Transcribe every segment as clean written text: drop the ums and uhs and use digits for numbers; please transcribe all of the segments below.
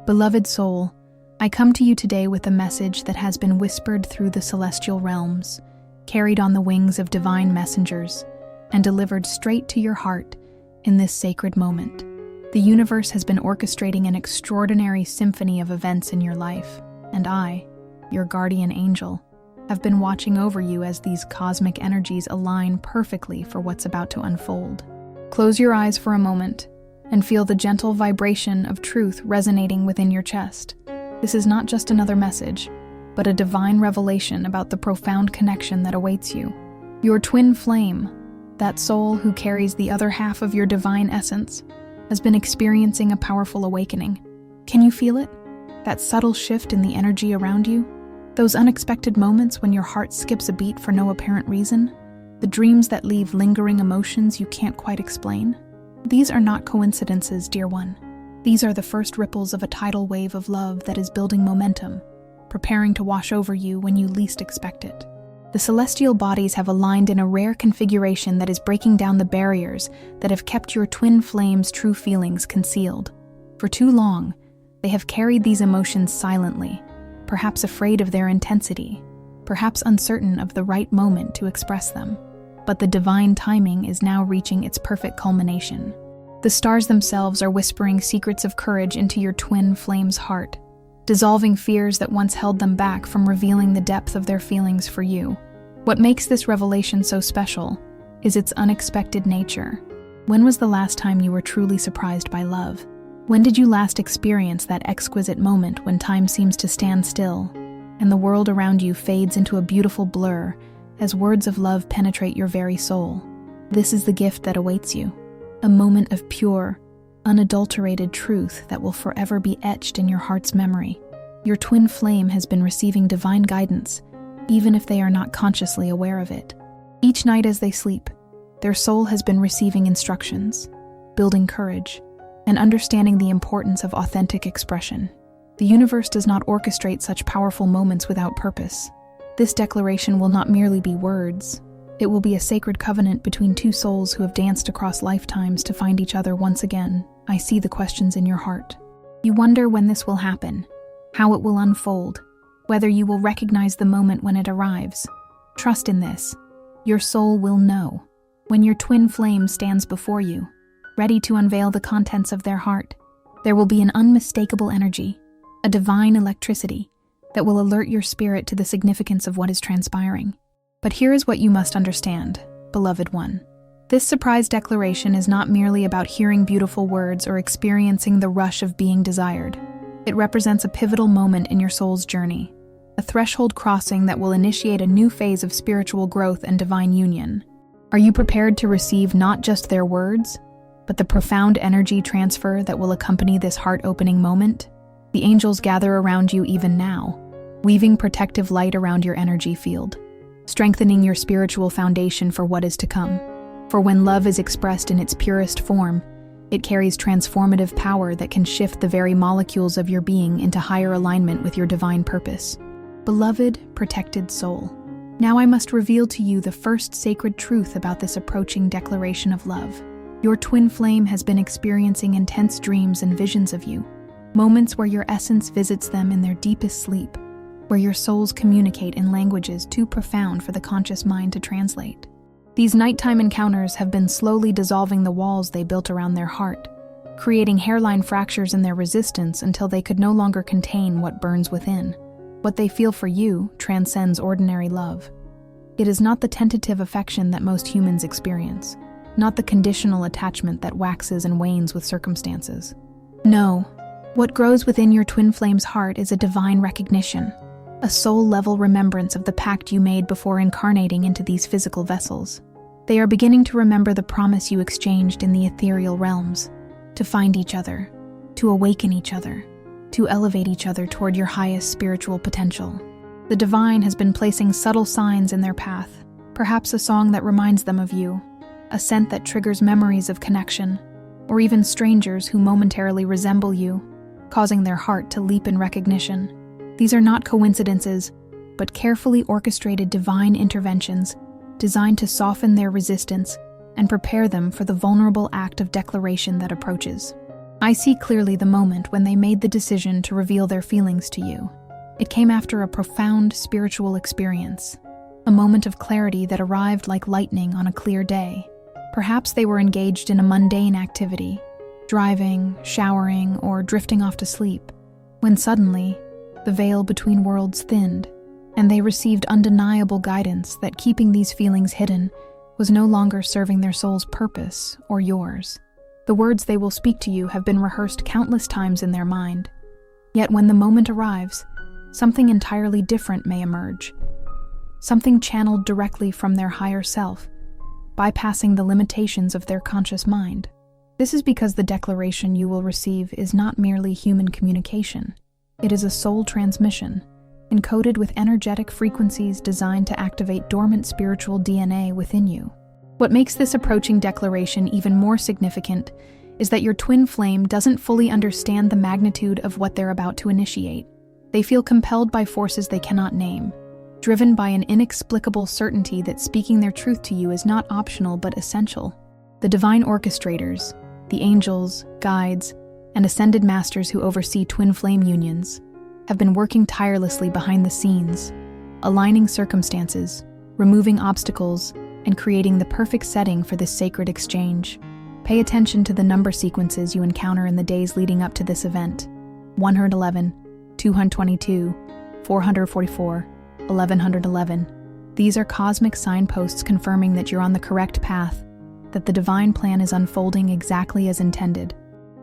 Beloved soul, I come to you today with a message that has been whispered through the celestial realms, carried on the wings of divine messengers, and delivered straight to your heart in this sacred moment. The universe has been orchestrating an extraordinary symphony of events in your life, and I, your guardian angel, have been watching over you as these cosmic energies align perfectly for what's about to unfold. Close your eyes for a moment and feel the gentle vibration of truth resonating within your chest. This is not just another message, but a divine revelation about the profound connection that awaits you. Your twin flame, that soul who carries the other half of your divine essence, has been experiencing a powerful awakening. Can you feel it? That subtle shift in the energy around you? Those unexpected moments when your heart skips a beat for no apparent reason? The dreams that leave lingering emotions you can't quite explain? These are not coincidences, dear one. These are the first ripples of a tidal wave of love that is building momentum, preparing to wash over you when you least expect it. The celestial bodies have aligned in a rare configuration that is breaking down the barriers that have kept your twin flame's true feelings concealed. For too long, they have carried these emotions silently, perhaps afraid of their intensity, perhaps uncertain of the right moment to express them. But the divine timing is now reaching its perfect culmination. The stars themselves are whispering secrets of courage into your twin flame's heart, dissolving fears that once held them back from revealing the depth of their feelings for you. What makes this revelation so special is its unexpected nature. When was the last time you were truly surprised by love? When did you last experience that exquisite moment when time seems to stand still and the world around you fades into a beautiful blur as words of love penetrate your very soul? This is the gift that awaits you, a moment of pure, unadulterated truth that will forever be etched in your heart's memory. Your twin flame has been receiving divine guidance, even if they are not consciously aware of it. Each night as they sleep, their soul has been receiving instructions, building courage, and understanding the importance of authentic expression. The universe does not orchestrate such powerful moments without purpose. This declaration will not merely be words. It will be a sacred covenant between two souls who have danced across lifetimes to find each other once again. I see the questions in your heart. You wonder when this will happen, how it will unfold, whether you will recognize the moment when it arrives. Trust in this. Your soul will know. When your twin flame stands before you, ready to unveil the contents of their heart, there will be an unmistakable energy, a divine electricity, that will alert your spirit to the significance of what is transpiring. But here is what you must understand, beloved one. This surprise declaration is not merely about hearing beautiful words or experiencing the rush of being desired. It represents a pivotal moment in your soul's journey, a threshold crossing that will initiate a new phase of spiritual growth and divine union. Are you prepared to receive not just their words, but the profound energy transfer that will accompany this heart-opening moment? The angels gather around you even now, weaving protective light around your energy field, strengthening your spiritual foundation for what is to come. For when love is expressed in its purest form, it carries transformative power that can shift the very molecules of your being into higher alignment with your divine purpose. Beloved, protected soul, now I must reveal to you the first sacred truth about this approaching declaration of love. Your twin flame has been experiencing intense dreams and visions of you, moments where your essence visits them in their deepest sleep, where your souls communicate in languages too profound for the conscious mind to translate. These nighttime encounters have been slowly dissolving the walls they built around their heart, creating hairline fractures in their resistance until they could no longer contain what burns within. What they feel for you transcends ordinary love. It is not the tentative affection that most humans experience, not the conditional attachment that waxes and wanes with circumstances. No, what grows within your twin flame's heart is a divine recognition, a soul-level remembrance of the pact you made before incarnating into these physical vessels. They are beginning to remember the promise you exchanged in the ethereal realms, to find each other, to awaken each other, to elevate each other toward your highest spiritual potential. The divine has been placing subtle signs in their path, perhaps a song that reminds them of you, a scent that triggers memories of connection, or even strangers who momentarily resemble you, causing their heart to leap in recognition. These are not coincidences, but carefully orchestrated divine interventions designed to soften their resistance and prepare them for the vulnerable act of declaration that approaches. I see clearly the moment when they made the decision to reveal their feelings to you. It came after a profound spiritual experience, a moment of clarity that arrived like lightning on a clear day. Perhaps they were engaged in a mundane activity, driving, showering, or drifting off to sleep, when suddenly, the veil between worlds thinned, and they received undeniable guidance that keeping these feelings hidden was no longer serving their soul's purpose or yours. The words they will speak to you have been rehearsed countless times in their mind. Yet when the moment arrives, something entirely different may emerge. Something channeled directly from their higher self, bypassing the limitations of their conscious mind. This is because the declaration you will receive is not merely human communication. It is a soul transmission, encoded with energetic frequencies designed to activate dormant spiritual DNA within you. What makes this approaching declaration even more significant is that your twin flame doesn't fully understand the magnitude of what they're about to initiate. They feel compelled by forces they cannot name, driven by an inexplicable certainty that speaking their truth to you is not optional but essential. The divine orchestrators, the angels, guides, and ascended masters who oversee twin flame unions, have been working tirelessly behind the scenes, aligning circumstances, removing obstacles, and creating the perfect setting for this sacred exchange. Pay attention to the number sequences you encounter in the days leading up to this event: 111, 222, 444, 1111. These are cosmic signposts confirming that you're on the correct path, that the divine plan is unfolding exactly as intended.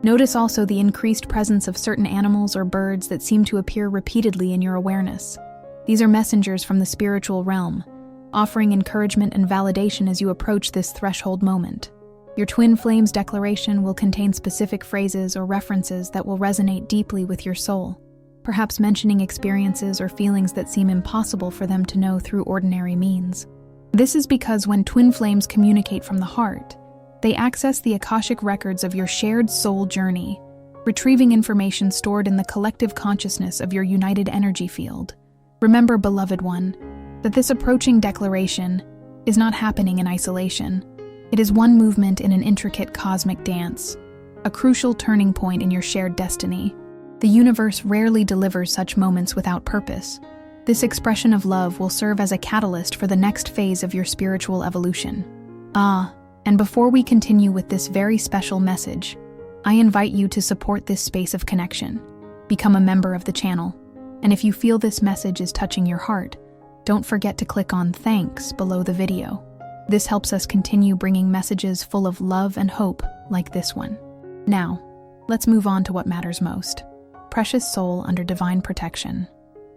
Notice also the increased presence of certain animals or birds that seem to appear repeatedly in your awareness. These are messengers from the spiritual realm, offering encouragement and validation as you approach this threshold moment. Your twin flames declaration will contain specific phrases or references that will resonate deeply with your soul, perhaps mentioning experiences or feelings that seem impossible for them to know through ordinary means. This is because when twin flames communicate from the heart, they access the Akashic records of your shared soul journey, retrieving information stored in the collective consciousness of your united energy field. Remember, beloved one, that this approaching declaration is not happening in isolation. It is one movement in an intricate cosmic dance, a crucial turning point in your shared destiny. The universe rarely delivers such moments without purpose. This expression of love will serve as a catalyst for the next phase of your spiritual evolution. And before we continue with this very special message, I invite you to support this space of connection. Become a member of the channel. And if you feel this message is touching your heart, don't forget to click on "Thanks" below the video. This helps us continue bringing messages full of love and hope like this one. Now, let's move on to what matters most. Precious soul under divine protection.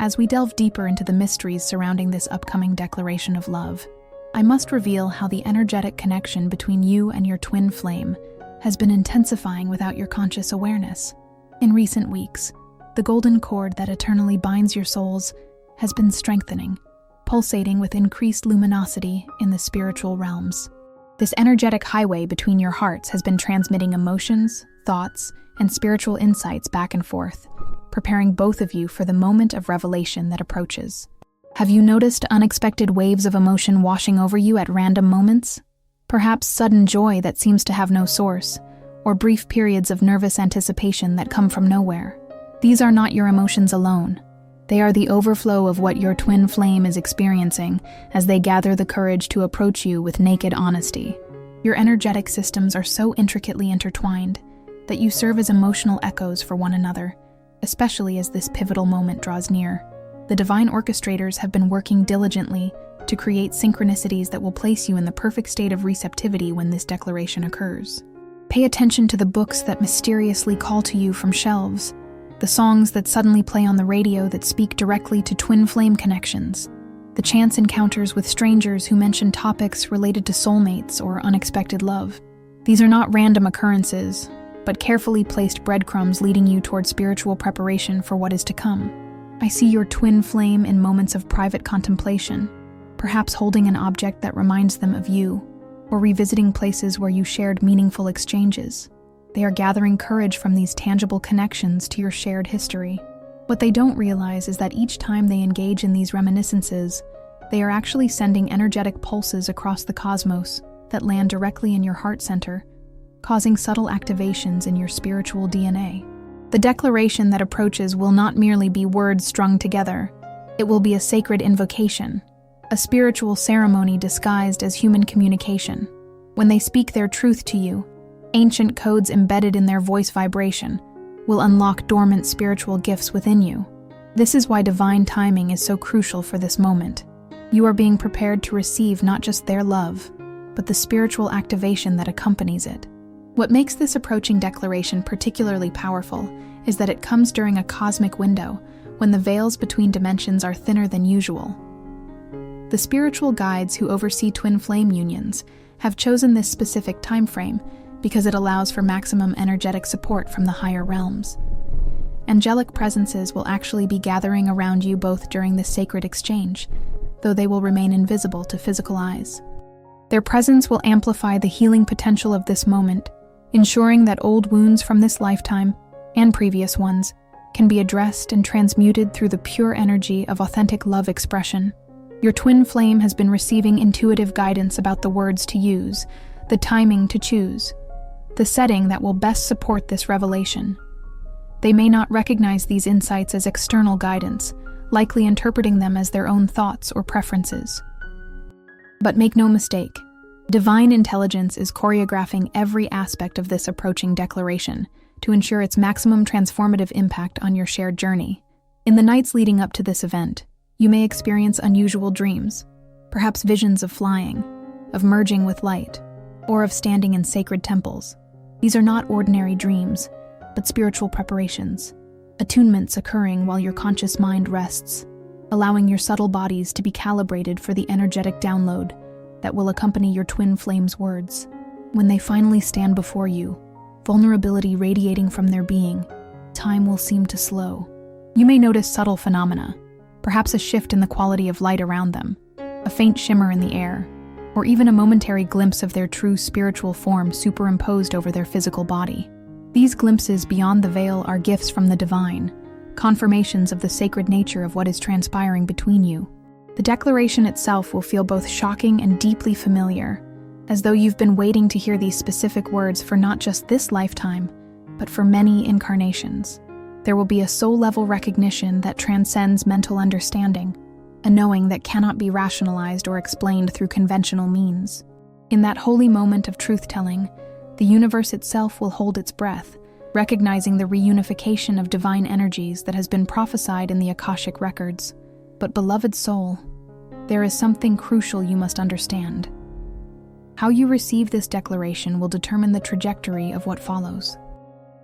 As we delve deeper into the mysteries surrounding this upcoming declaration of love, I must reveal how the energetic connection between you and your twin flame has been intensifying without your conscious awareness. In recent weeks, the golden cord that eternally binds your souls has been strengthening, pulsating with increased luminosity in the spiritual realms. This energetic highway between your hearts has been transmitting emotions, thoughts, and spiritual insights back and forth, preparing both of you for the moment of revelation that approaches. Have you noticed unexpected waves of emotion washing over you at random moments? Perhaps sudden joy that seems to have no source, or brief periods of nervous anticipation that come from nowhere. These are not your emotions alone. They are the overflow of what your twin flame is experiencing as they gather the courage to approach you with naked honesty. Your energetic systems are so intricately intertwined that you serve as emotional echoes for one another, especially as this pivotal moment draws near. The divine orchestrators have been working diligently to create synchronicities that will place you in the perfect state of receptivity when this declaration occurs. Pay attention to the books that mysteriously call to you from shelves, the songs that suddenly play on the radio that speak directly to twin flame connections, the chance encounters with strangers who mention topics related to soulmates or unexpected love. These are not random occurrences, but carefully placed breadcrumbs leading you toward spiritual preparation for what is to come. I see your twin flame in moments of private contemplation, perhaps holding an object that reminds them of you, or revisiting places where you shared meaningful exchanges. They are gathering courage from these tangible connections to your shared history. What they don't realize is that each time they engage in these reminiscences, they are actually sending energetic pulses across the cosmos that land directly in your heart center, causing subtle activations in your spiritual DNA. The declaration that approaches will not merely be words strung together. It will be a sacred invocation, a spiritual ceremony disguised as human communication. When they speak their truth to you, ancient codes embedded in their voice vibration will unlock dormant spiritual gifts within you. This is why divine timing is so crucial for this moment. You are being prepared to receive not just their love, but the spiritual activation that accompanies it. What makes this approaching declaration particularly powerful is that it comes during a cosmic window when the veils between dimensions are thinner than usual. The spiritual guides who oversee twin flame unions have chosen this specific time frame because it allows for maximum energetic support from the higher realms. Angelic presences will actually be gathering around you both during this sacred exchange, though they will remain invisible to physical eyes. Their presence will amplify the healing potential of this moment, ensuring that old wounds from this lifetime, and previous ones, can be addressed and transmuted through the pure energy of authentic love expression. Your twin flame has been receiving intuitive guidance about the words to use, the timing to choose, the setting that will best support this revelation. They may not recognize these insights as external guidance, likely interpreting them as their own thoughts or preferences. But make no mistake, divine intelligence is choreographing every aspect of this approaching declaration to ensure its maximum transformative impact on your shared journey. In the nights leading up to this event, you may experience unusual dreams, perhaps visions of flying, of merging with light, or of standing in sacred temples. These are not ordinary dreams, but spiritual preparations, attunements occurring while your conscious mind rests, allowing your subtle bodies to be calibrated for the energetic download that will accompany your twin flame's words. When they finally stand before you, vulnerability radiating from their being, time will seem to slow. You may notice subtle phenomena, perhaps a shift in the quality of light around them, a faint shimmer in the air, or even a momentary glimpse of their true spiritual form superimposed over their physical body. These glimpses beyond the veil are gifts from the divine, confirmations of the sacred nature of what is transpiring between you. The declaration itself will feel both shocking and deeply familiar, as though you've been waiting to hear these specific words for not just this lifetime, but for many incarnations. There will be a soul-level recognition that transcends mental understanding, a knowing that cannot be rationalized or explained through conventional means. In that holy moment of truth-telling, the universe itself will hold its breath, recognizing the reunification of divine energies that has been prophesied in the Akashic records. But beloved soul, there is something crucial you must understand. How you receive this declaration will determine the trajectory of what follows.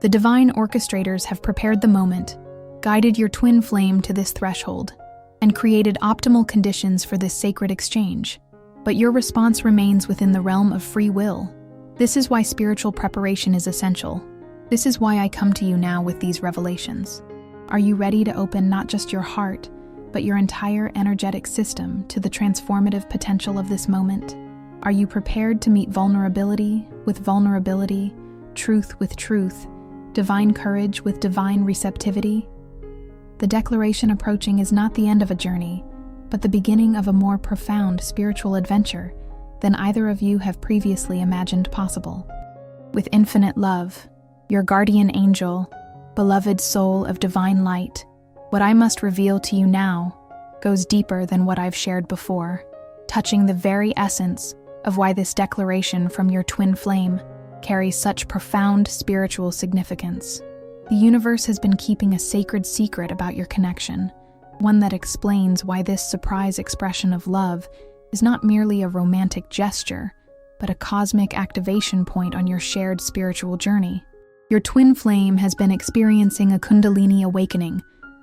The divine orchestrators have prepared the moment, guided your twin flame to this threshold, and created optimal conditions for this sacred exchange. But your response remains within the realm of free will. This is why spiritual preparation is essential. This is why I come to you now with these revelations. Are you ready to open not just your heart, but your entire energetic system to the transformative potential of this moment? Are you prepared to meet vulnerability with vulnerability, truth with truth, divine courage with divine receptivity? The declaration approaching is not the end of a journey, but the beginning of a more profound spiritual adventure than either of you have previously imagined possible. With infinite love, your guardian angel, beloved soul of divine light, what I must reveal to you now goes deeper than what I've shared before, touching the very essence of why this declaration from your twin flame carries such profound spiritual significance. The universe has been keeping a sacred secret about your connection, one that explains why this surprise expression of love is not merely a romantic gesture, but a cosmic activation point on your shared spiritual journey. Your twin flame has been experiencing a Kundalini awakening,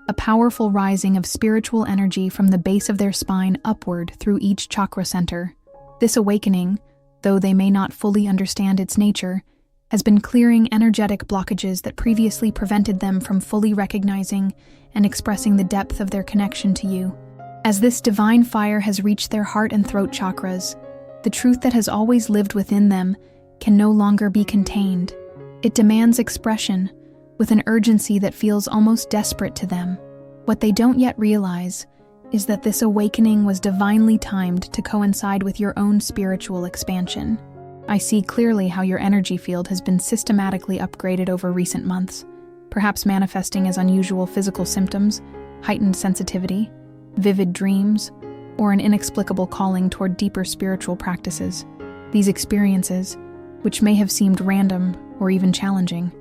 a powerful rising of spiritual energy from the base of their spine upward through each chakra center. This awakening, though they may not fully understand its nature, has been clearing energetic blockages that previously prevented them from fully recognizing and expressing the depth of their connection to you. As this divine fire has reached their heart and throat chakras, the truth that has always lived within them can no longer be contained. It demands expression with an urgency that feels almost desperate to them. What they don't yet realize is that this awakening was divinely timed to coincide with your own spiritual expansion. I see clearly how your energy field has been systematically upgraded over recent months, perhaps manifesting as unusual physical symptoms, heightened sensitivity, vivid dreams, or an inexplicable calling toward deeper spiritual practices. These experiences, which may have seemed random or even challenging,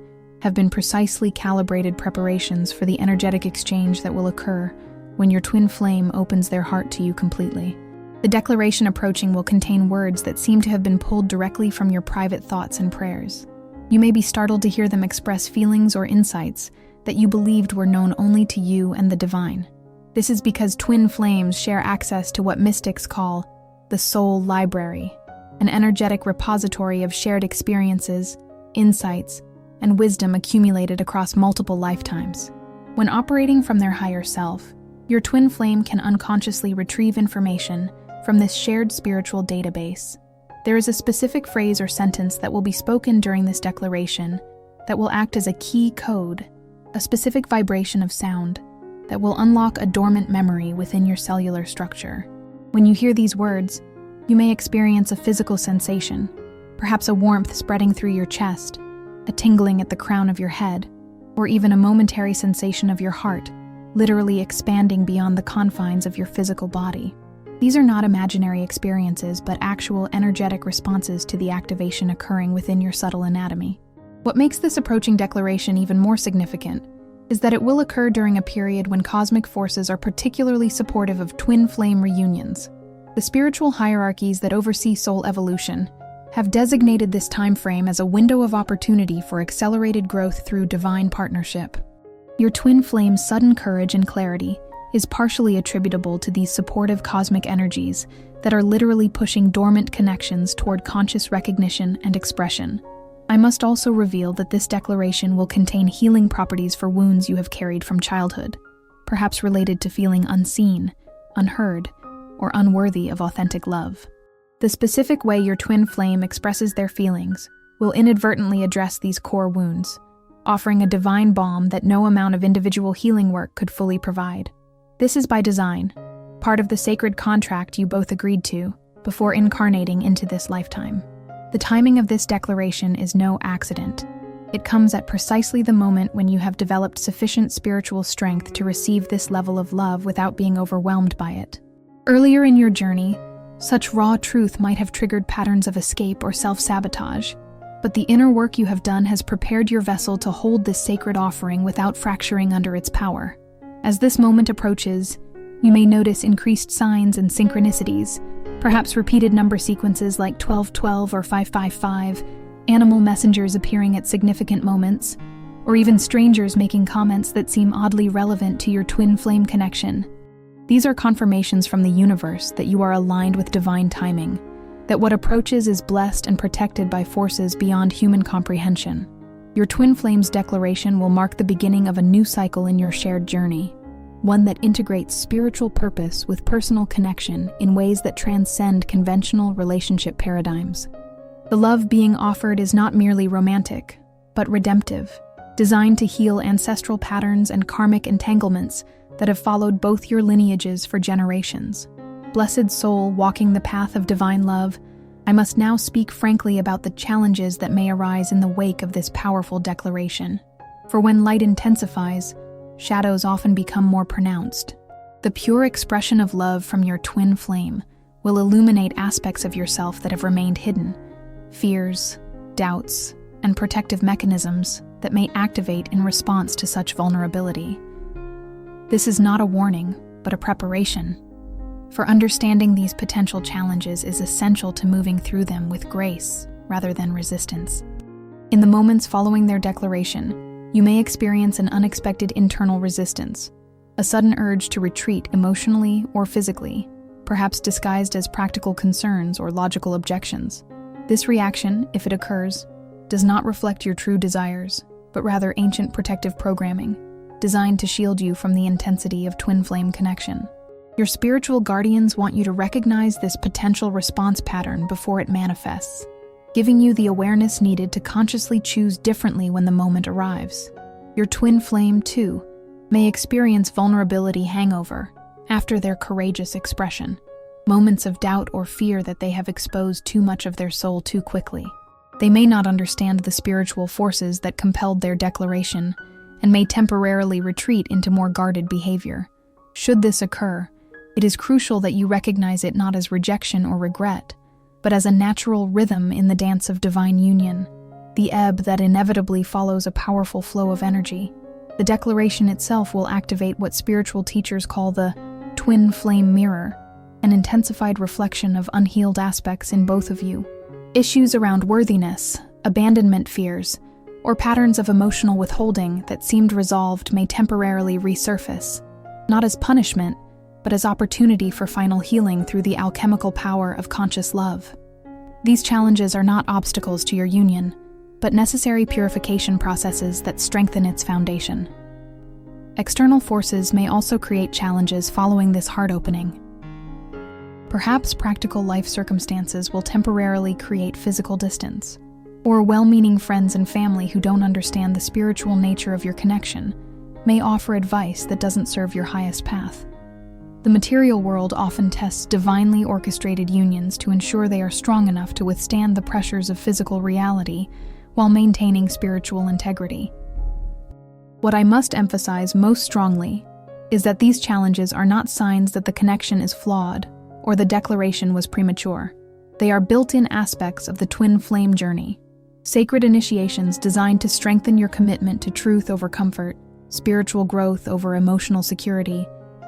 have been precisely calibrated preparations for the energetic exchange that will occur when your twin flame opens their heart to you completely. The declaration approaching will contain words that seem to have been pulled directly from your private thoughts and prayers. You may be startled to hear them express feelings or insights that you believed were known only to you and the divine. This is because twin flames share access to what mystics call the soul library, an energetic repository of shared experiences, insights, and wisdom accumulated across multiple lifetimes. When operating from their higher self, your twin flame can unconsciously retrieve information from this shared spiritual database. There is a specific phrase or sentence that will be spoken during this declaration that will act as a key code, a specific vibration of sound that will unlock a dormant memory within your cellular structure. When you hear these words, you may experience a physical sensation, perhaps a warmth spreading through your chest, a tingling at the crown of your head, or even a momentary sensation of your heart, literally expanding beyond the confines of your physical body. These are not imaginary experiences, but actual energetic responses to the activation occurring within your subtle anatomy. What makes this approaching declaration even more significant is that it will occur during a period when cosmic forces are particularly supportive of twin flame reunions. The spiritual hierarchies that oversee soul evolution have designated this time frame as a window of opportunity for accelerated growth through divine partnership. Your twin flame's sudden courage and clarity is partially attributable to these supportive cosmic energies that are literally pushing dormant connections toward conscious recognition and expression. I must also reveal that this declaration will contain healing properties for wounds you have carried from childhood, perhaps related to feeling unseen, unheard, or unworthy of authentic love. The specific way your twin flame expresses their feelings will inadvertently address these core wounds, offering a divine balm that no amount of individual healing work could fully provide. This is by design, part of the sacred contract you both agreed to before incarnating into this lifetime. The timing of this declaration is no accident. It comes at precisely the moment when you have developed sufficient spiritual strength to receive this level of love without being overwhelmed by it. Earlier in your journey, such raw truth might have triggered patterns of escape or self-sabotage, but the inner work you have done has prepared your vessel to hold this sacred offering without fracturing under its power. As this moment approaches, you may notice increased signs and synchronicities, perhaps repeated number sequences like 1212 or 555, animal messengers appearing at significant moments, or even strangers making comments that seem oddly relevant to your twin flame connection. These are confirmations from the universe that you are aligned with divine timing, that what approaches is blessed and protected by forces beyond human comprehension. Your twin flame's declaration will mark the beginning of a new cycle in your shared journey, one that integrates spiritual purpose with personal connection in ways that transcend conventional relationship paradigms. The love being offered is not merely romantic, but redemptive, designed to heal ancestral patterns and karmic entanglements that have followed both your lineages for generations. Blessed soul walking the path of divine love, I must now speak frankly about the challenges that may arise in the wake of this powerful declaration. For when light intensifies, shadows often become more pronounced. The pure expression of love from your twin flame will illuminate aspects of yourself that have remained hidden, fears, doubts, and protective mechanisms that may activate in response to such vulnerability. This is not a warning, but a preparation. For understanding these potential challenges is essential to moving through them with grace rather than resistance. In the moments following their declaration, you may experience an unexpected internal resistance, a sudden urge to retreat emotionally or physically, perhaps disguised as practical concerns or logical objections. This reaction, if it occurs, does not reflect your true desires, but rather ancient protective programming, designed to shield you from the intensity of twin flame connection. Your spiritual guardians want you to recognize this potential response pattern before it manifests, giving you the awareness needed to consciously choose differently when the moment arrives. Your twin flame, too, may experience vulnerability hangover after their courageous expression. moments of doubt or fear that they have exposed too much of their soul too quickly. They may not understand the spiritual forces that compelled their declaration and may temporarily retreat into more guarded behavior. Should this occur, it is crucial that you recognize it not as rejection or regret, but as a natural rhythm in the dance of divine union, the ebb that inevitably follows a powerful flow of energy. The declaration itself will activate what spiritual teachers call the twin flame mirror, an intensified reflection of unhealed aspects in both of you. Issues around worthiness, abandonment fears, or patterns of emotional withholding that seemed resolved may temporarily resurface, not as punishment, but as opportunity for final healing through the alchemical power of conscious love. These challenges are not obstacles to your union, but necessary purification processes that strengthen its foundation. External forces may also create challenges following this heart opening. Perhaps practical life circumstances will temporarily create physical distance, or well-meaning friends and family who don't understand the spiritual nature of your connection may offer advice that doesn't serve your highest path. The material world often tests divinely orchestrated unions to ensure they are strong enough to withstand the pressures of physical reality while maintaining spiritual integrity. What I must emphasize most strongly is that these challenges are not signs that the connection is flawed or the declaration was premature. They are built-in aspects of the twin flame journey, sacred initiations designed to strengthen your commitment to truth over comfort, spiritual growth over emotional security,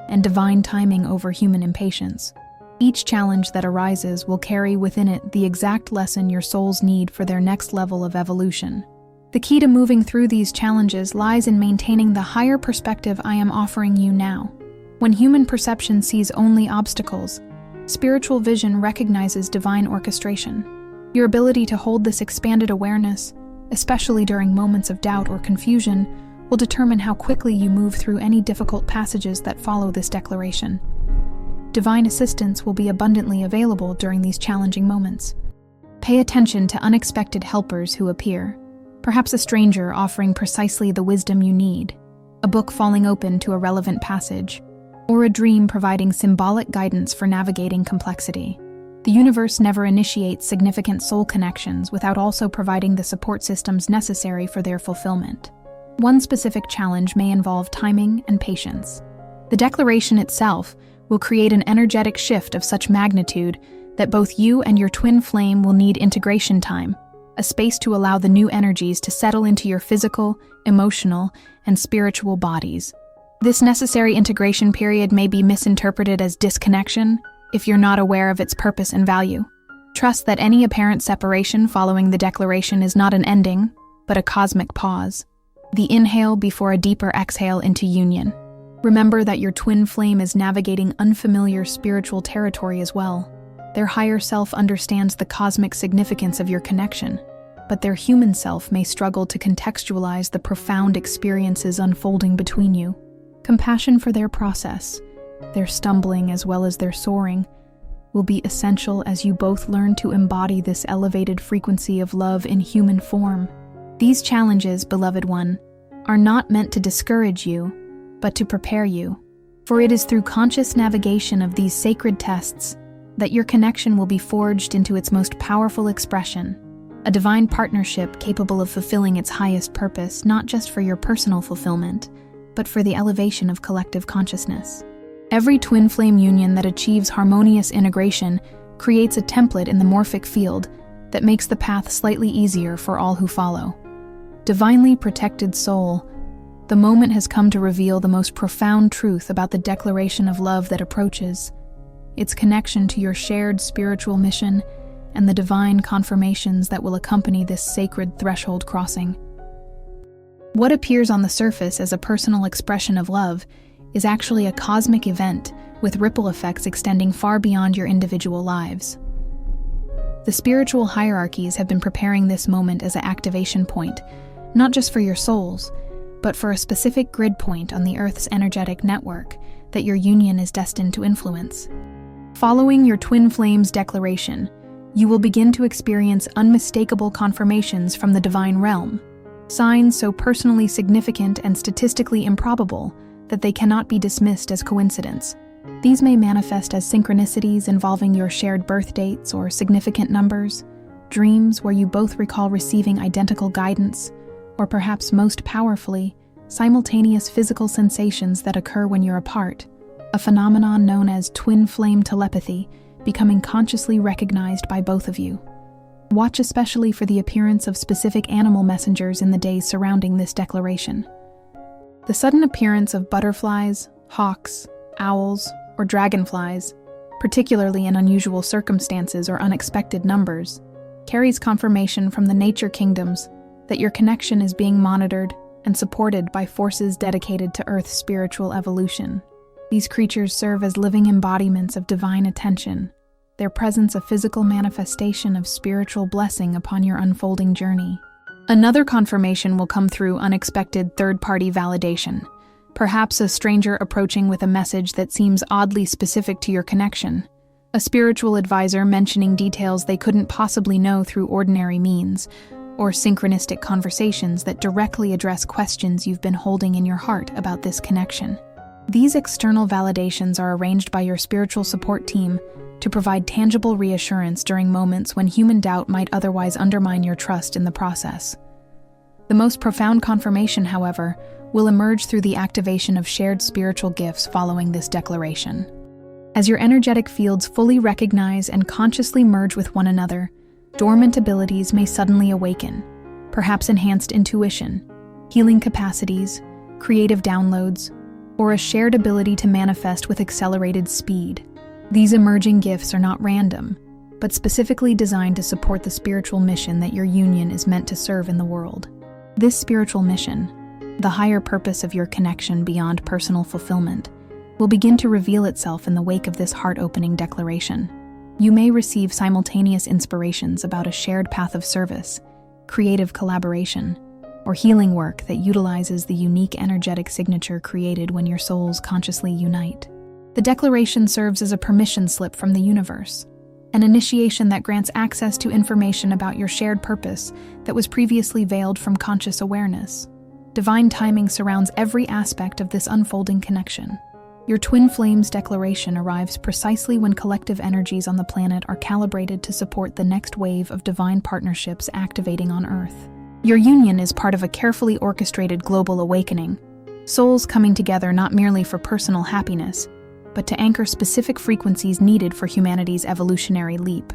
and divine timing over human impatience. Each challenge that arises will carry within it the exact lesson your souls need for their next level of evolution. The key to moving through these challenges lies in maintaining the higher perspective I am offering you now. When human perception sees only obstacles, spiritual vision recognizes divine orchestration. Your ability to hold this expanded awareness, especially during moments of doubt or confusion, will determine how quickly you move through any difficult passages that follow this declaration. Divine assistance will be abundantly available during these challenging moments. Pay attention to unexpected helpers who appear, perhaps a stranger offering precisely the wisdom you need, a book falling open to a relevant passage, or a dream providing symbolic guidance for navigating complexity. The universe never initiates significant soul connections without also providing the support systems necessary for their fulfillment. One specific challenge may involve timing and patience. The declaration itself will create an energetic shift of such magnitude that both you and your twin flame will need integration time, a space to allow the new energies to settle into your physical, emotional, and spiritual bodies. This necessary integration period may be misinterpreted as disconnection if you're not aware of its purpose and value. Trust that any apparent separation following the declaration is not an ending, but a cosmic pause. The inhale before a deeper exhale into union. Remember that your twin flame is navigating unfamiliar spiritual territory as well. Their higher self understands the cosmic significance of your connection, but their human self may struggle to contextualize the profound experiences unfolding between you. Compassion for their process, their stumbling as well as their soaring, will be essential as you both learn to embody this elevated frequency of love in human form. These challenges, beloved one, are not meant to discourage you, but to prepare you. For it is through conscious navigation of these sacred tests that your connection will be forged into its most powerful expression, a divine partnership capable of fulfilling its highest purpose, not just for your personal fulfillment, but for the elevation of collective consciousness. Every twin flame union that achieves harmonious integration creates a template in the morphic field that makes the path slightly easier for all who follow. Divinely protected soul, the moment has come to reveal the most profound truth about the declaration of love that approaches, its connection to your shared spiritual mission, and the divine confirmations that will accompany this sacred threshold crossing. What appears on the surface as a personal expression of love is actually a cosmic event with ripple effects extending far beyond your individual lives. The spiritual hierarchies have been preparing this moment as an activation point, not just for your souls, but for a specific grid point on the Earth's energetic network that your union is destined to influence. Following your twin flames declaration, you will begin to experience unmistakable confirmations from the divine realm, signs so personally significant and statistically improbable that they cannot be dismissed as coincidence. These may manifest as synchronicities involving your shared birth dates or significant numbers, dreams where you both recall receiving identical guidance, or perhaps most powerfully, simultaneous physical sensations that occur when you're apart, a phenomenon known as twin flame telepathy, becoming consciously recognized by both of you. Watch especially for the appearance of specific animal messengers in the days surrounding this declaration. The sudden appearance of butterflies, hawks, owls, or dragonflies, particularly in unusual circumstances or unexpected numbers, carries confirmation from the nature kingdoms that your connection is being monitored and supported by forces dedicated to Earth's spiritual evolution. These creatures serve as living embodiments of divine attention, their presence a physical manifestation of spiritual blessing upon your unfolding journey. Another confirmation will come through unexpected third-party validation, perhaps a stranger approaching with a message that seems oddly specific to your connection, a spiritual advisor mentioning details they couldn't possibly know through ordinary means, or synchronistic conversations that directly address questions you've been holding in your heart about this connection. These external validations are arranged by your spiritual support team to provide tangible reassurance during moments when human doubt might otherwise undermine your trust in the process. The most profound confirmation, however, will emerge through the activation of shared spiritual gifts following this declaration. As your energetic fields fully recognize and consciously merge with one another, dormant abilities may suddenly awaken, perhaps enhanced intuition, healing capacities, creative downloads, or a shared ability to manifest with accelerated speed. These emerging gifts are not random, but specifically designed to support the spiritual mission that your union is meant to serve in the world. This spiritual mission, the higher purpose of your connection beyond personal fulfillment, will begin to reveal itself in the wake of this heart-opening declaration. You may receive simultaneous inspirations about a shared path of service, creative collaboration, or healing work that utilizes the unique energetic signature created when your souls consciously unite. The declaration serves as a permission slip from the universe, an initiation that grants access to information about your shared purpose that was previously veiled from conscious awareness. Divine timing surrounds every aspect of this unfolding connection. Your twin flames declaration arrives precisely when collective energies on the planet are calibrated to support the next wave of divine partnerships activating on Earth. Your union is part of a carefully orchestrated global awakening, souls coming together not merely for personal happiness, but to anchor specific frequencies needed for humanity's evolutionary leap.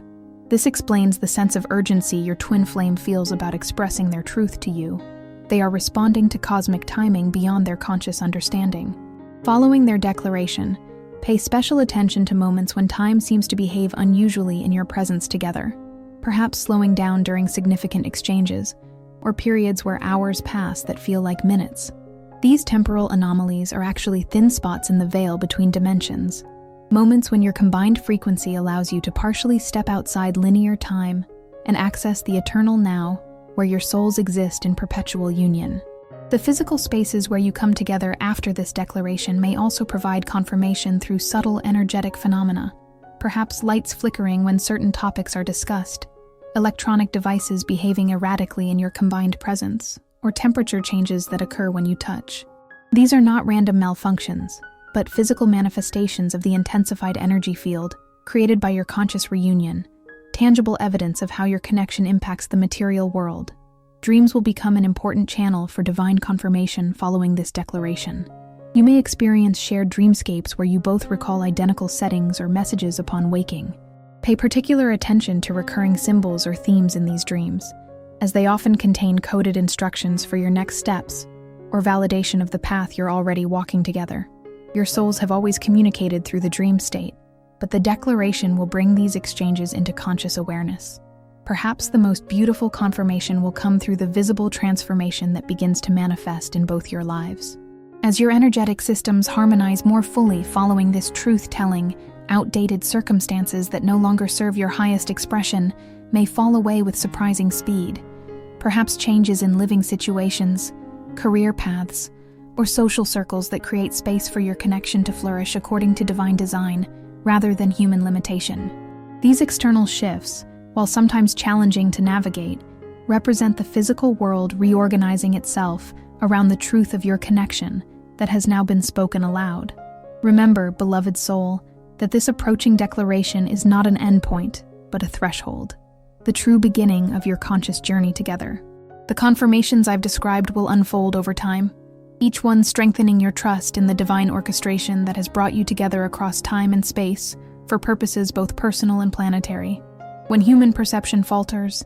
This explains the sense of urgency your twin flame feels about expressing their truth to you. They are responding to cosmic timing beyond their conscious understanding. Following their declaration, pay special attention to moments when time seems to behave unusually in your presence together, perhaps slowing down during significant exchanges, or periods where hours pass that feel like minutes. These temporal anomalies are actually thin spots in the veil between dimensions, moments when your combined frequency allows you to partially step outside linear time and access the eternal now, where your souls exist in perpetual union. The physical spaces where you come together after this declaration may also provide confirmation through subtle energetic phenomena, perhaps lights flickering when certain topics are discussed, electronic devices behaving erratically in your combined presence, or temperature changes that occur when you touch. These are not random malfunctions, but physical manifestations of the intensified energy field created by your conscious reunion, tangible evidence of how your connection impacts the material world. Dreams will become an important channel for divine confirmation following this declaration. You may experience shared dreamscapes where you both recall identical settings or messages upon waking. Pay particular attention to recurring symbols or themes in these dreams, as they often contain coded instructions for your next steps or validation of the path you're already walking together. Your souls have always communicated through the dream state, but the declaration will bring these exchanges into conscious awareness. Perhaps the most beautiful confirmation will come through the visible transformation that begins to manifest in both your lives. As your energetic systems harmonize more fully following this truth-telling, outdated circumstances that no longer serve your highest expression may fall away with surprising speed. Perhaps changes in living situations, career paths, or social circles that create space for your connection to flourish according to divine design rather than human limitation. These external shifts, while sometimes challenging to navigate, represent the physical world reorganizing itself around the truth of your connection that has now been spoken aloud. Remember, beloved soul, that this approaching declaration is not an endpoint, but a threshold, the true beginning of your conscious journey together. The confirmations I've described will unfold over time, each one strengthening your trust in the divine orchestration that has brought you together across time and space for purposes both personal and planetary. When human perception falters,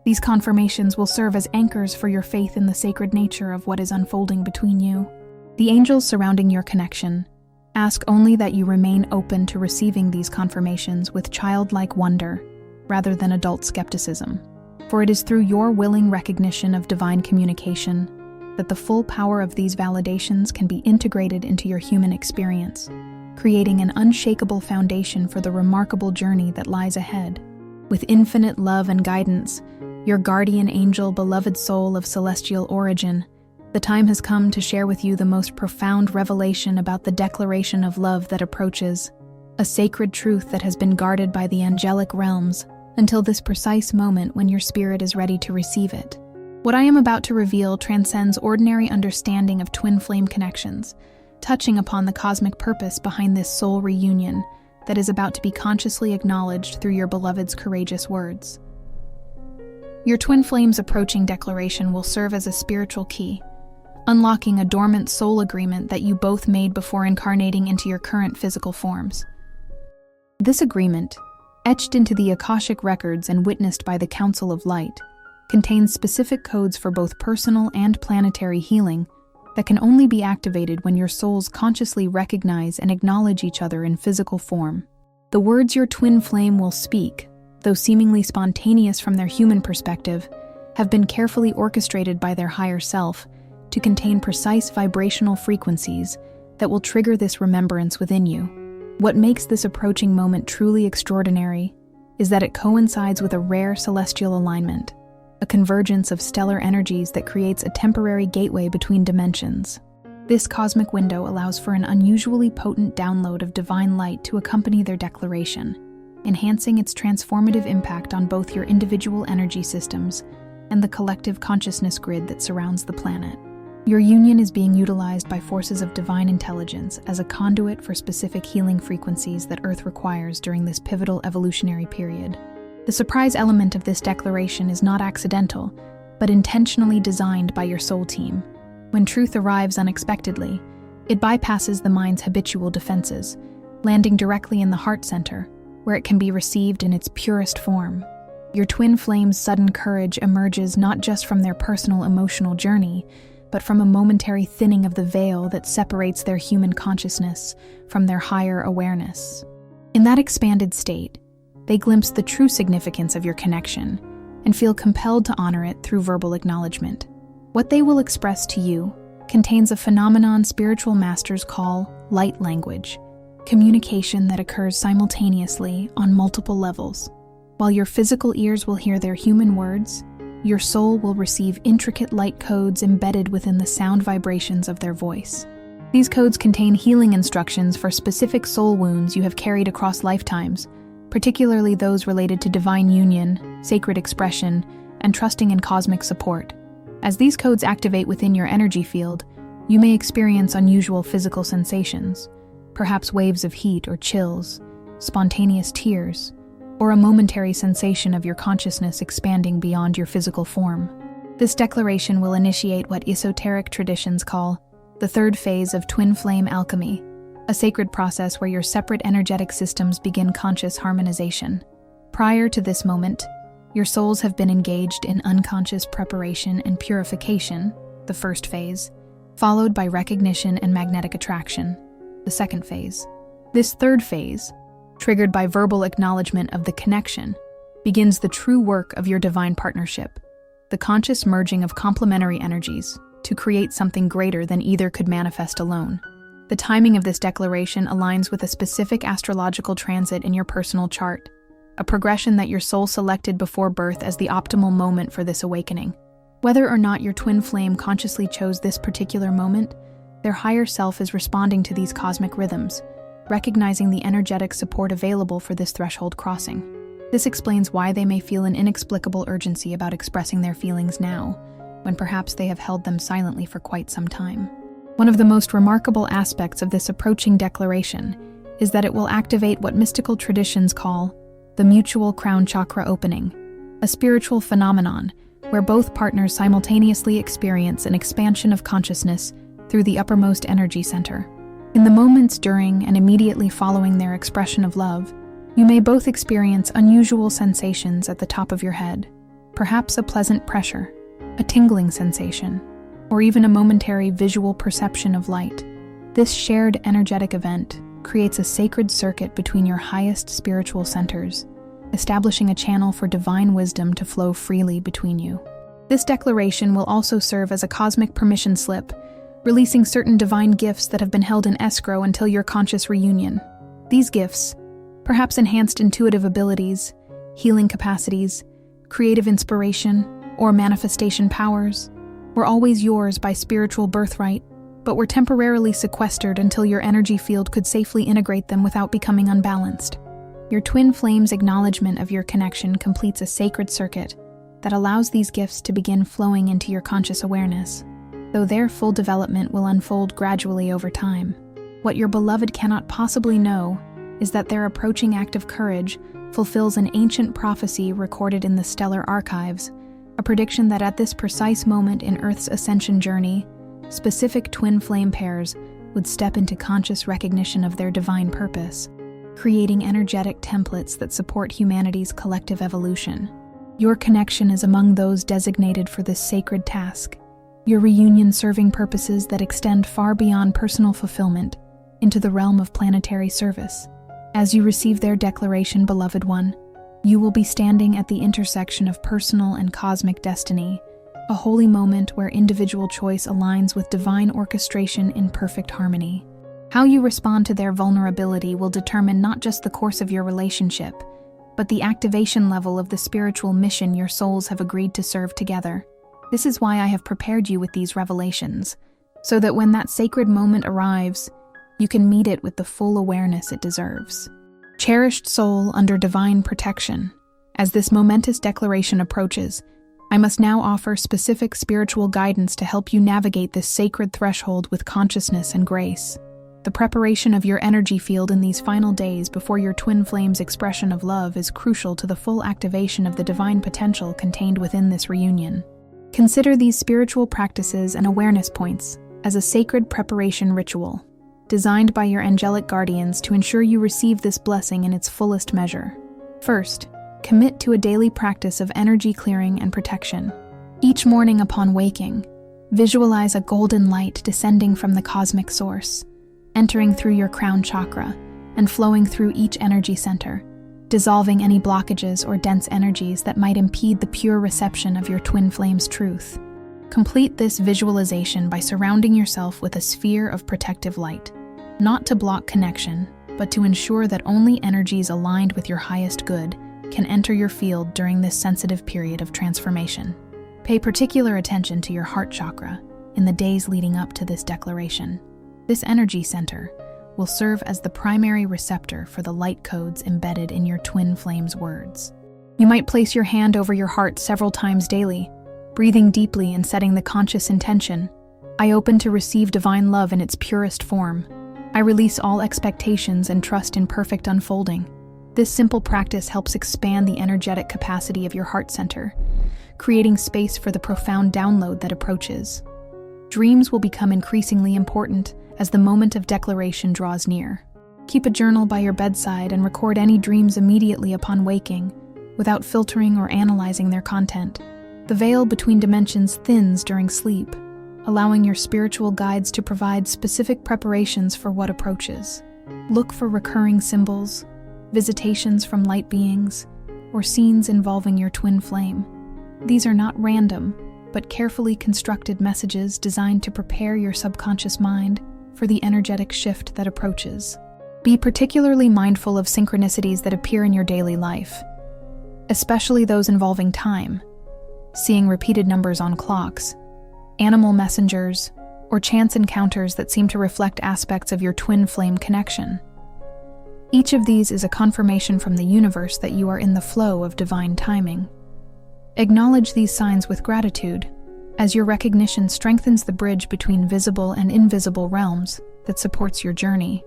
these confirmations will serve as anchors for your faith in the sacred nature of what is unfolding between you. The angels surrounding your connection ask only that you remain open to receiving these confirmations with childlike wonder rather than adult skepticism. For it is through your willing recognition of divine communication that the full power of these validations can be integrated into your human experience, creating an unshakable foundation for the remarkable journey that lies ahead. With infinite love and guidance, your guardian angel, beloved soul of celestial origin, the time has come to share with you the most profound revelation about the declaration of love that approaches, a sacred truth that has been guarded by the angelic realms until this precise moment when your spirit is ready to receive it. What I am about to reveal transcends ordinary understanding of twin flame connections, touching upon the cosmic purpose behind this soul reunion that is about to be consciously acknowledged through your beloved's courageous words. Your twin flame's approaching declaration will serve as a spiritual key, unlocking a dormant soul agreement that you both made before incarnating into your current physical forms. This agreement, etched into the Akashic records and witnessed by the Council of Light, contains specific codes for both personal and planetary healing that can only be activated when your souls consciously recognize and acknowledge each other in physical form. The words your twin flame will speak, though seemingly spontaneous from their human perspective, have been carefully orchestrated by their higher self to contain precise vibrational frequencies that will trigger this remembrance within you. What makes this approaching moment truly extraordinary is that it coincides with a rare celestial alignment, a convergence of stellar energies that creates a temporary gateway between dimensions. This cosmic window allows for an unusually potent download of divine light to accompany their declaration, enhancing its transformative impact on both your individual energy systems and the collective consciousness grid that surrounds the planet. Your union is being utilized by forces of divine intelligence as a conduit for specific healing frequencies that Earth requires during this pivotal evolutionary period. The surprise element of this declaration is not accidental, but intentionally designed by your soul team. When truth arrives unexpectedly, it bypasses the mind's habitual defenses, landing directly in the heart center, where it can be received in its purest form. Your twin flame's sudden courage emerges not just from their personal emotional journey, but from a momentary thinning of the veil that separates their human consciousness from their higher awareness. In that expanded state, they glimpse the true significance of your connection and feel compelled to honor it through verbal acknowledgement. What they will express to you contains a phenomenon spiritual masters call light language, communication that occurs simultaneously on multiple levels. While your physical ears will hear their human words, your soul will receive intricate light codes embedded within the sound vibrations of their voice. These codes contain healing instructions for specific soul wounds you have carried across lifetimes, particularly those related to divine union, sacred expression, and trusting in cosmic support. As these codes activate within your energy field, you may experience unusual physical sensations, perhaps waves of heat or chills, spontaneous tears, or a momentary sensation of your consciousness expanding beyond your physical form. This declaration will initiate what esoteric traditions call the third phase of twin flame alchemy, a sacred process where your separate energetic systems begin conscious harmonization. Prior to this moment, your souls have been engaged in unconscious preparation and purification, the first phase, followed by recognition and magnetic attraction, the second phase. This third phase, triggered by verbal acknowledgement of the connection, begins the true work of your divine partnership, the conscious merging of complementary energies to create something greater than either could manifest alone. The timing of this declaration aligns with a specific astrological transit in your personal chart, a progression that your soul selected before birth as the optimal moment for this awakening. Whether or not your twin flame consciously chose this particular moment, their higher self is responding to these cosmic rhythms, recognizing the energetic support available for this threshold crossing. This explains why they may feel an inexplicable urgency about expressing their feelings now, when perhaps they have held them silently for quite some time. One of the most remarkable aspects of this approaching declaration is that it will activate what mystical traditions call the mutual crown chakra opening, a spiritual phenomenon where both partners simultaneously experience an expansion of consciousness through the uppermost energy center. In the moments during and immediately following their expression of love, you may both experience unusual sensations at the top of your head, perhaps a pleasant pressure, a tingling sensation, or even a momentary visual perception of light. This shared energetic event creates a sacred circuit between your highest spiritual centers, establishing a channel for divine wisdom to flow freely between you. This declaration will also serve as a cosmic permission slip, releasing certain divine gifts that have been held in escrow until your conscious reunion. These gifts, perhaps enhanced intuitive abilities, healing capacities, creative inspiration, or manifestation powers, were always yours by spiritual birthright, but were temporarily sequestered until your energy field could safely integrate them without becoming unbalanced. Your twin flame's acknowledgement of your connection completes a sacred circuit that allows these gifts to begin flowing into your conscious awareness, though their full development will unfold gradually over time. What your beloved cannot possibly know is that their approaching act of courage fulfills an ancient prophecy recorded in the stellar archives, a prediction that at this precise moment in Earth's ascension journey, specific twin flame pairs would step into conscious recognition of their divine purpose, creating energetic templates that support humanity's collective evolution. Your connection is among those designated for this sacred task, your reunion serving purposes that extend far beyond personal fulfillment into the realm of planetary service. As you receive their declaration, beloved one, you will be standing at the intersection of personal and cosmic destiny, a holy moment where individual choice aligns with divine orchestration in perfect harmony. How you respond to their vulnerability will determine not just the course of your relationship, but the activation level of the spiritual mission your souls have agreed to serve together. This is why I have prepared you with these revelations, so that when that sacred moment arrives, you can meet it with the full awareness it deserves. Cherished soul under divine protection, as this momentous declaration approaches, I must now offer specific spiritual guidance to help you navigate this sacred threshold with consciousness and grace. The preparation of your energy field in these final days before your twin flame's expression of love is crucial to the full activation of the divine potential contained within this reunion. Consider these spiritual practices and awareness points as a sacred preparation ritual, designed by your angelic guardians to ensure you receive this blessing in its fullest measure. First, commit to a daily practice of energy clearing and protection. Each morning upon waking, visualize a golden light descending from the cosmic source, entering through your crown chakra and flowing through each energy center, dissolving any blockages or dense energies that might impede the pure reception of your twin flame's truth. Complete this visualization by surrounding yourself with a sphere of protective light, not to block connection, but to ensure that only energies aligned with your highest good can enter your field during this sensitive period of transformation. Pay particular attention to your heart chakra in the days leading up to this declaration. This energy center will serve as the primary receptor for the light codes embedded in your twin flame's words. You might place your hand over your heart several times daily, breathing deeply and setting the conscious intention, I open to receive divine love in its purest form. I release all expectations and trust in perfect unfolding. This simple practice helps expand the energetic capacity of your heart center, creating space for the profound download that approaches. Dreams will become increasingly important as the moment of declaration draws near. Keep a journal by your bedside and record any dreams immediately upon waking, without filtering or analyzing their content. The veil between dimensions thins during sleep, allowing your spiritual guides to provide specific preparations for what approaches. Look for recurring symbols, visitations from light beings, or scenes involving your twin flame. These are not random, but carefully constructed messages designed to prepare your subconscious mind for the energetic shift that approaches. Be particularly mindful of synchronicities that appear in your daily life, especially those involving time, seeing repeated numbers on clocks, animal messengers, or chance encounters that seem to reflect aspects of your twin flame connection. Each of these is a confirmation from the universe that you are in the flow of divine timing. Acknowledge these signs with gratitude, as your recognition strengthens the bridge between visible and invisible realms that supports your journey.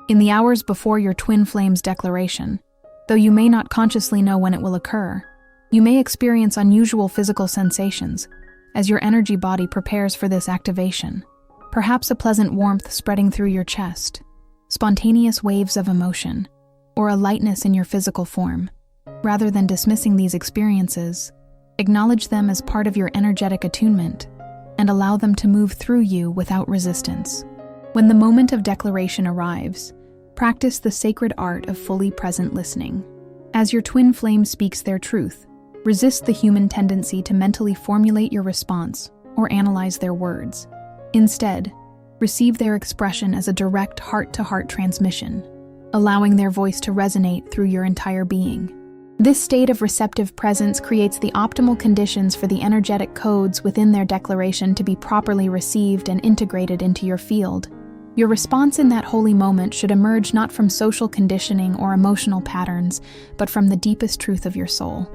In the hours before your twin flames declaration, though you may not consciously know when it will occur, you may experience unusual physical sensations as your energy body prepares for this activation. Perhaps a pleasant warmth spreading through your chest, spontaneous waves of emotion, or a lightness in your physical form. Rather than dismissing these experiences, acknowledge them as part of your energetic attunement and allow them to move through you without resistance. When the moment of declaration arrives, practice the sacred art of fully present listening. As your twin flame speaks their truth, resist the human tendency to mentally formulate your response or analyze their words. Instead, receive their expression as a direct heart-to-heart transmission, allowing their voice to resonate through your entire being. This state of receptive presence creates the optimal conditions for the energetic codes within their declaration to be properly received and integrated into your field. Your response in that holy moment should emerge not from social conditioning or emotional patterns, but from the deepest truth of your soul.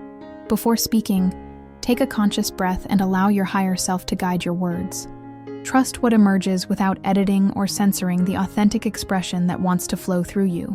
Before speaking, take a conscious breath and allow your higher self to guide your words. Trust what emerges without editing or censoring the authentic expression that wants to flow through you.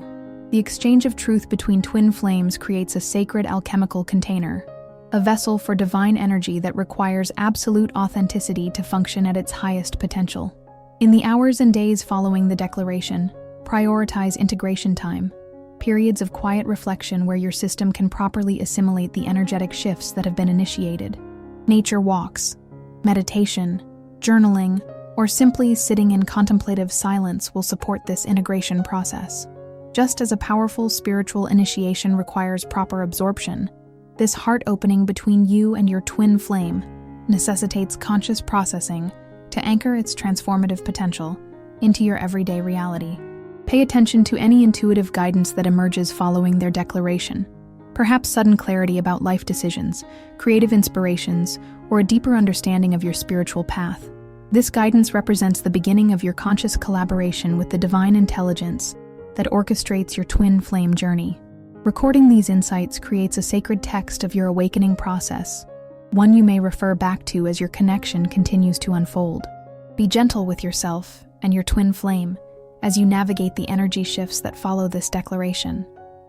The exchange of truth between twin flames creates a sacred alchemical container, a vessel for divine energy that requires absolute authenticity to function at its highest potential. In the hours and days following the declaration, prioritize integration time, periods of quiet reflection where your system can properly assimilate the energetic shifts that have been initiated. Nature walks, meditation, journaling, or simply sitting in contemplative silence will support this integration process. Just as a powerful spiritual initiation requires proper absorption, this heart opening between you and your twin flame necessitates conscious processing to anchor its transformative potential into your everyday reality. Pay attention to any intuitive guidance that emerges following their declaration, perhaps sudden clarity about life decisions, creative inspirations, or a deeper understanding of your spiritual path. This guidance represents the beginning of your conscious collaboration with the divine intelligence that orchestrates your twin flame journey. Recording these insights creates a sacred text of your awakening process, one you may refer back to as your connection continues to unfold. Be gentle with yourself and your twin flame as you navigate the energy shifts that follow this declaration.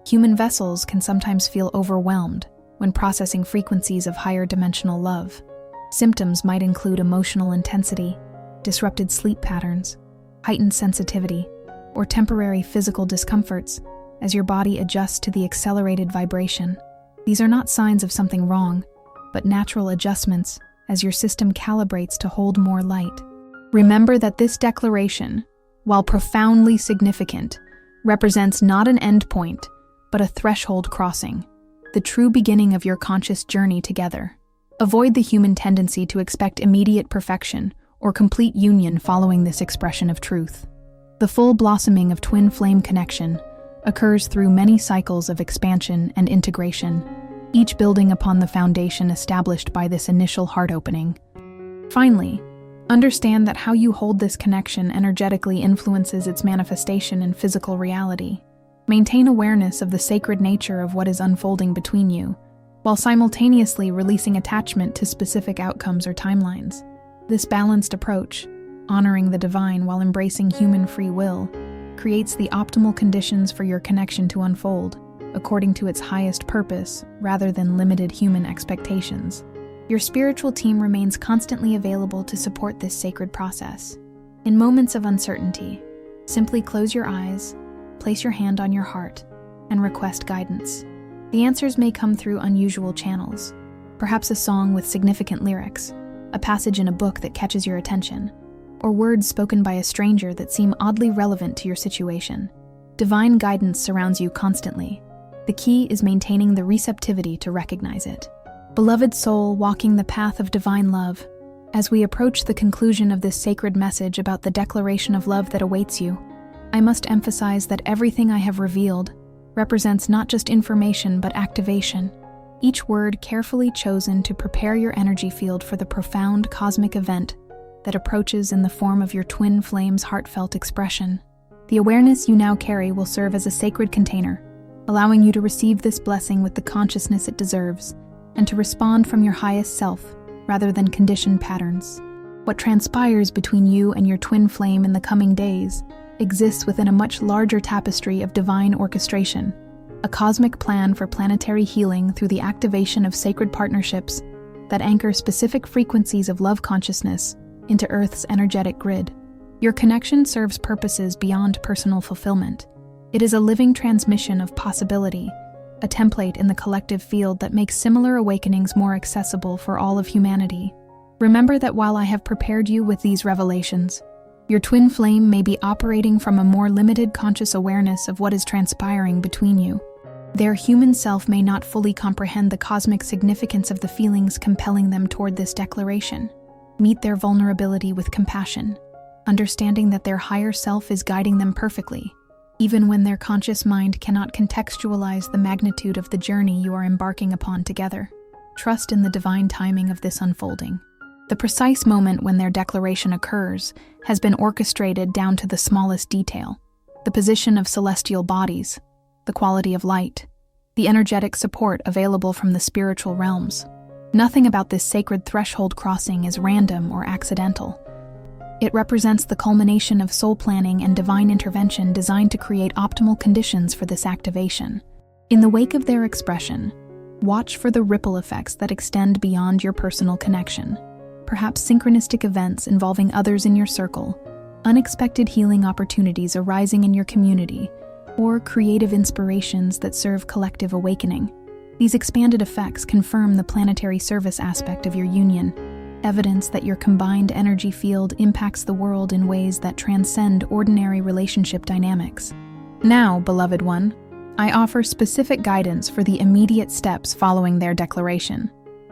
Human vessels can sometimes feel overwhelmed when processing frequencies of higher dimensional love. Symptoms might include emotional intensity, disrupted sleep patterns, heightened sensitivity, or temporary physical discomforts as your body adjusts to the accelerated vibration. These are not signs of something wrong, but natural adjustments as your system calibrates to hold more light. Remember that this declaration, while profoundly significant, represents not an endpoint, but a threshold crossing, the true beginning of your conscious journey together. Avoid the human tendency to expect immediate perfection or complete union following this expression of truth. The full blossoming of twin flame connection occurs through many cycles of expansion and integration, each building upon the foundation established by this initial heart opening. Finally, understand that how you hold this connection energetically influences its manifestation in physical reality. Maintain awareness of the sacred nature of what is unfolding between you, while simultaneously releasing attachment to specific outcomes or timelines. This balanced approach, honoring the divine while embracing human free will, creates the optimal conditions for your connection to unfold, according to its highest purpose rather than limited human expectations. Your spiritual team remains constantly available to support this sacred process. In moments of uncertainty, simply close your eyes, place your hand on your heart, and request guidance. The answers may come through unusual channels, perhaps a song with significant lyrics, a passage in a book that catches your attention, or words spoken by a stranger that seem oddly relevant to your situation. Divine guidance surrounds you constantly. The key is maintaining the receptivity to recognize it. Beloved soul walking the path of divine love, as we approach the conclusion of this sacred message about the declaration of love that awaits you, I must emphasize that everything I have revealed represents not just information but activation, each word carefully chosen to prepare your energy field for the profound cosmic event that approaches in the form of your twin flame's heartfelt expression. The awareness you now carry will serve as a sacred container, allowing you to receive this blessing with the consciousness it deserves, and to respond from your highest self rather than conditioned patterns. What transpires between you and your twin flame in the coming days exists within a much larger tapestry of divine orchestration, a cosmic plan for planetary healing through the activation of sacred partnerships that anchor specific frequencies of love consciousness into Earth's energetic grid. Your connection serves purposes beyond personal fulfillment. It is a living transmission of possibility, a template in the collective field that makes similar awakenings more accessible for all of humanity. Remember that while I have prepared you with these revelations, your twin flame may be operating from a more limited conscious awareness of what is transpiring between you. Their human self may not fully comprehend the cosmic significance of the feelings compelling them toward this declaration. Meet their vulnerability with compassion, understanding that their higher self is guiding them perfectly, even when their conscious mind cannot contextualize the magnitude of the journey you are embarking upon together. Trust in the divine timing of this unfolding. The precise moment when their declaration occurs has been orchestrated down to the smallest detail: the position of celestial bodies, the quality of light, the energetic support available from the spiritual realms. Nothing about this sacred threshold crossing is random or accidental. It represents the culmination of soul planning and divine intervention designed to create optimal conditions for this activation. In the wake of their expression, watch for the ripple effects that extend beyond your personal connection. Perhaps synchronistic events involving others in your circle, unexpected healing opportunities arising in your community, or creative inspirations that serve collective awakening. These expanded effects confirm the planetary service aspect of your union, evidence that your combined energy field impacts the world in ways that transcend ordinary relationship dynamics. Now, beloved one, I offer specific guidance for the immediate steps following their declaration,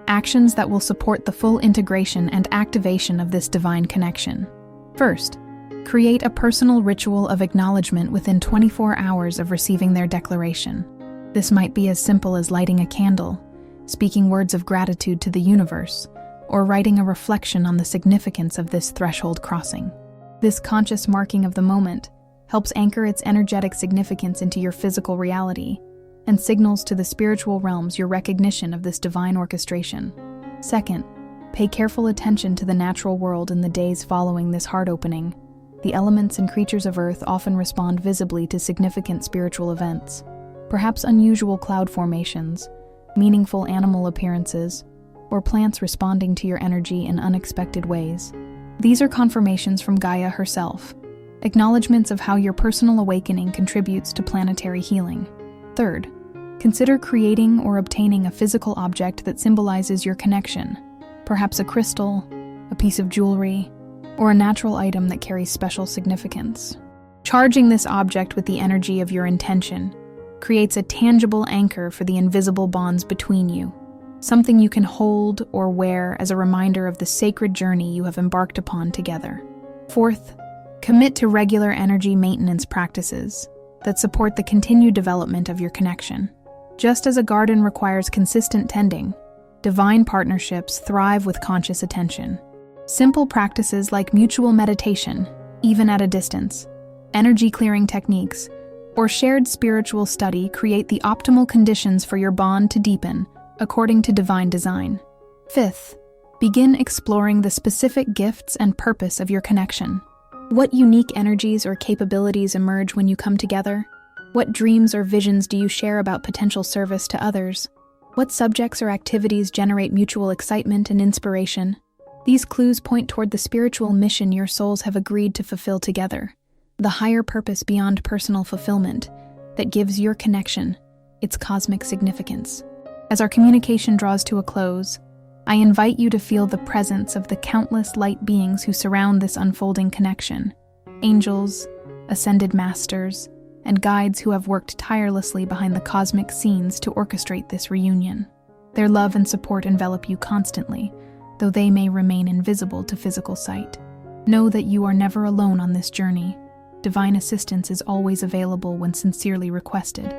actions that will support the full integration and activation of this divine connection. First, create a personal ritual of acknowledgement within 24 hours of receiving their declaration. This might be as simple as lighting a candle, speaking words of gratitude to the universe, or writing a reflection on the significance of this threshold crossing. This conscious marking of the moment helps anchor its energetic significance into your physical reality and signals to the spiritual realms your recognition of this divine orchestration. Second, pay careful attention to the natural world in the days following this heart opening. The elements and creatures of Earth often respond visibly to significant spiritual events, perhaps unusual cloud formations, meaningful animal appearances, or plants responding to your energy in unexpected ways. These are confirmations from Gaia herself, acknowledgments of how your personal awakening contributes to planetary healing. Third, consider creating or obtaining a physical object that symbolizes your connection, perhaps a crystal, a piece of jewelry, or a natural item that carries special significance. Charging this object with the energy of your intention creates a tangible anchor for the invisible bonds between you, something you can hold or wear as a reminder of the sacred journey you have embarked upon together. Fourth, commit to regular energy maintenance practices that support the continued development of your connection. Just as a garden requires consistent tending, divine partnerships thrive with conscious attention. Simple practices like mutual meditation, even at a distance, energy clearing techniques, or shared spiritual study create the optimal conditions for your bond to deepen according to divine design. Fifth, begin exploring the specific gifts and purpose of your connection. What unique energies or capabilities emerge when you come together? What dreams or visions do you share about potential service to others? What subjects or activities generate mutual excitement and inspiration? These clues point toward the spiritual mission your souls have agreed to fulfill together, the higher purpose beyond personal fulfillment that gives your connection its cosmic significance. As our communication draws to a close, I invite you to feel the presence of the countless light beings who surround this unfolding connection: angels, ascended masters, and guides who have worked tirelessly behind the cosmic scenes to orchestrate this reunion. Their love and support envelop you constantly, though they may remain invisible to physical sight. Know that you are never alone on this journey. Divine assistance is always available when sincerely requested.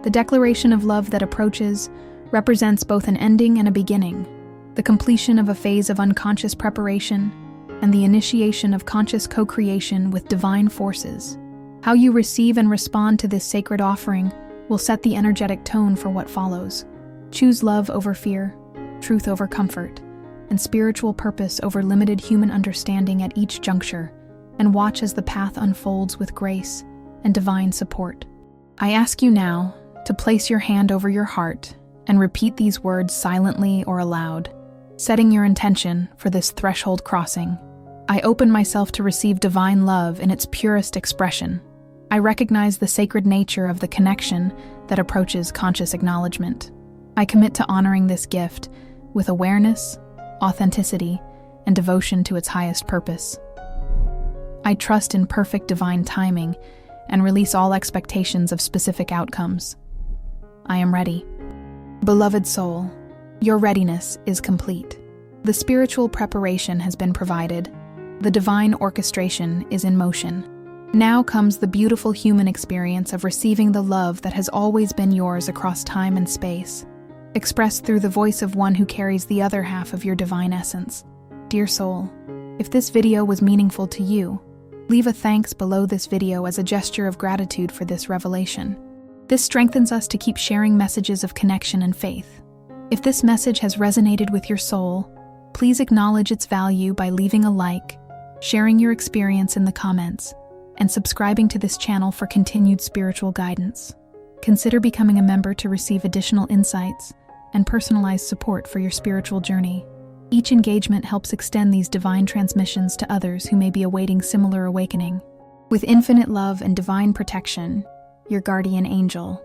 The declaration of love that approaches represents both an ending and a beginning, the completion of a phase of unconscious preparation, and the initiation of conscious co-creation with divine forces. How you receive and respond to this sacred offering will set the energetic tone for what follows. Choose love over fear, truth over comfort, and spiritual purpose over limited human understanding at each juncture, and watch as the path unfolds with grace and divine support. I ask you now to place your hand over your heart and repeat these words silently or aloud, setting your intention for this threshold crossing. I open myself to receive divine love in its purest expression. I recognize the sacred nature of the connection that approaches conscious acknowledgement. I commit to honoring this gift with awareness, authenticity, and devotion to its highest purpose. I trust in perfect divine timing and release all expectations of specific outcomes. I am ready. Beloved soul, your readiness is complete. The spiritual preparation has been provided. The divine orchestration is in motion. Now comes the beautiful human experience of receiving the love that has always been yours across time and space, expressed through the voice of one who carries the other half of your divine essence. Dear soul, if this video was meaningful to you, leave a thanks below this video as a gesture of gratitude for this revelation. This strengthens us to keep sharing messages of connection and faith. If this message has resonated with your soul, please acknowledge its value by leaving a like, sharing your experience in the comments, and subscribing to this channel for continued spiritual guidance. Consider becoming a member to receive additional insights and personalized support for your spiritual journey. Each engagement helps extend these divine transmissions to others who may be awaiting similar awakening. With infinite love and divine protection, your guardian angel,